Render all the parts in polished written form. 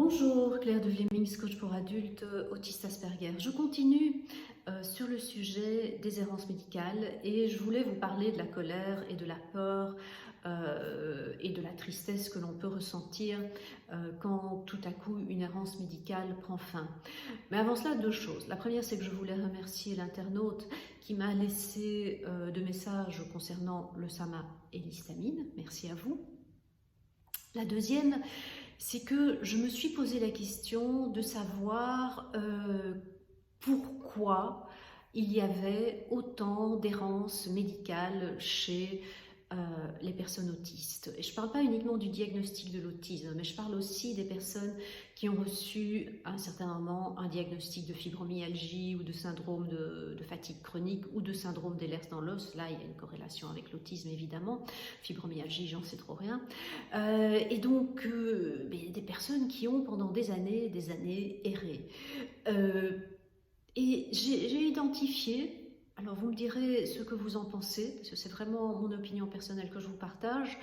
Bonjour, Claire de Vlemings, coach pour adultes autistes Asperger. Je continue sur le sujet des errances médicales et je voulais vous parler de la colère et de la peur et de la tristesse que l'on peut ressentir quand tout à coup une errance médicale prend fin. Mais avant cela, deux choses. La première, c'est que je voulais remercier l'internaute qui m'a laissé de messages concernant le SAMA et l'histamine. Merci à vous. La deuxième, c'est que je me suis posé la question de savoir pourquoi il y avait autant d'errances médicales chez les personnes autistes. Et je ne parle pas uniquement du diagnostic de l'autisme, mais je parle aussi des personnes qui ont reçu à un certain moment un diagnostic de fibromyalgie ou de syndrome de fatigue chronique ou de syndrome d'Ehlers-Danlos. Là, il y a une corrélation avec l'autisme, évidemment. Fibromyalgie, j'en sais trop rien. Et donc, des personnes qui ont pendant des années erré. Et j'ai identifié, alors vous me direz ce que vous en pensez, parce que c'est vraiment mon opinion personnelle que je vous partage,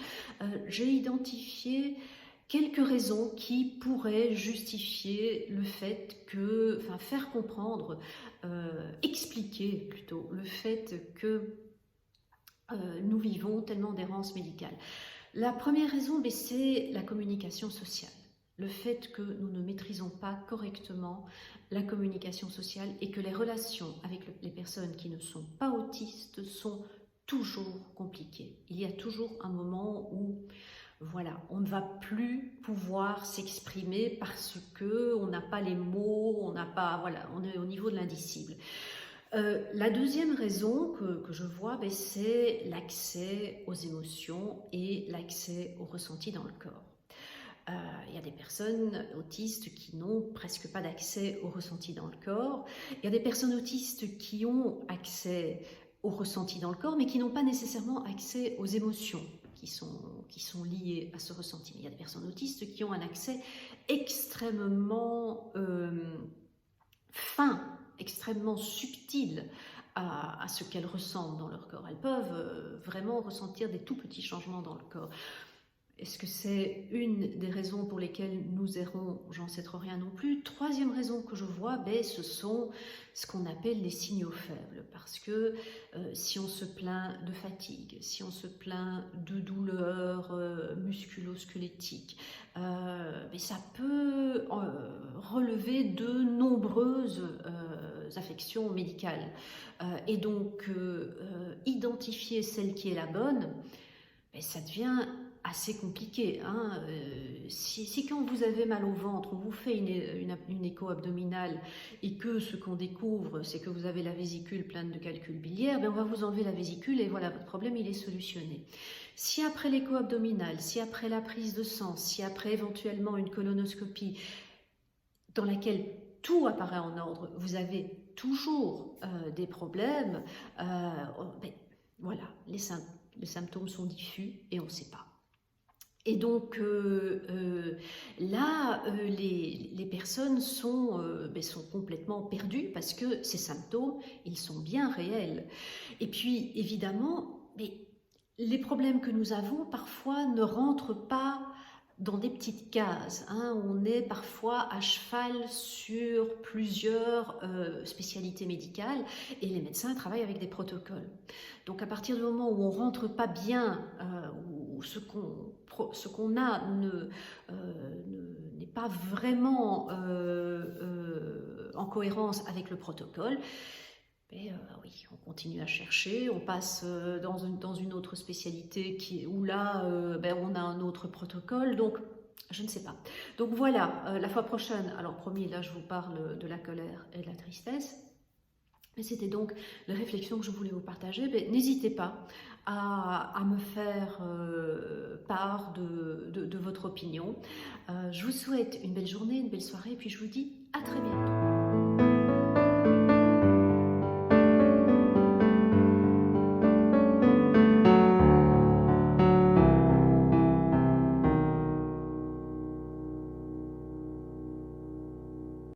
j'ai identifié quelques raisons qui pourraient justifier le fait que, enfin faire comprendre, expliquer plutôt le fait que nous vivons tellement d'errance médicale. La première raison, c'est la communication sociale. Le fait que nous ne maîtrisons pas correctement la communication sociale et que les relations avec les personnes qui ne sont pas autistes sont toujours compliquées. Il y a toujours un moment où voilà, on ne va plus pouvoir s'exprimer parce qu'on n'a pas les mots, on est au niveau de l'indicible. La deuxième raison que je vois, c'est l'accès aux émotions et l'accès aux ressentis dans le corps. Il y a des personnes autistes qui n'ont presque pas d'accès aux ressentis dans le corps. Il y a des personnes autistes qui ont accès aux ressentis dans le corps, mais qui n'ont pas nécessairement accès aux émotions qui sont liées à ce ressenti. Il y a des personnes autistes qui ont un accès extrêmement fin, extrêmement subtil à ce qu'elles ressentent dans leur corps. Elles peuvent vraiment ressentir des tout petits changements dans le corps. Est-ce que c'est une des raisons pour lesquelles nous errons? J'en sais trop rien non plus. Troisième raison que je vois, ce sont ce qu'on appelle les signaux faibles. Parce que si on se plaint de fatigue, si on se plaint de douleurs musculo-squelettiques, ça peut relever de nombreuses affections médicales. Et donc, identifier celle qui est la bonne, ça devient assez compliqué. Si quand vous avez mal au ventre, on vous fait une écho abdominale et que ce qu'on découvre, c'est que vous avez la vésicule pleine de calculs biliaires, on va vous enlever la vésicule et voilà, votre problème, il est solutionné. Si après l'écho abdominal, si après la prise de sang, si après éventuellement une colonoscopie dans laquelle tout apparaît en ordre, vous avez toujours des problèmes, voilà, les symptômes sont diffus et on ne sait pas. Et donc là, les personnes sont complètement perdues parce que ces symptômes, ils sont bien réels. Et puis évidemment, les problèmes que nous avons parfois ne rentrent pas dans des petites cases. On est parfois à cheval sur plusieurs spécialités médicales et les médecins travaillent avec des protocoles. Donc à partir du moment où on ne rentre pas bien, où ce qu'on a n'est pas vraiment en cohérence avec le protocole, oui, on continue à chercher, on passe dans une autre spécialité où là, on a un autre protocole, donc je ne sais pas. Donc voilà, la fois prochaine, alors promis, là je vous parle de la colère et de la tristesse, mais c'était donc les réflexions que je voulais vous partager. N'hésitez pas à me faire part de votre opinion. Je vous souhaite une belle journée, une belle soirée, et puis je vous dis à très bientôt.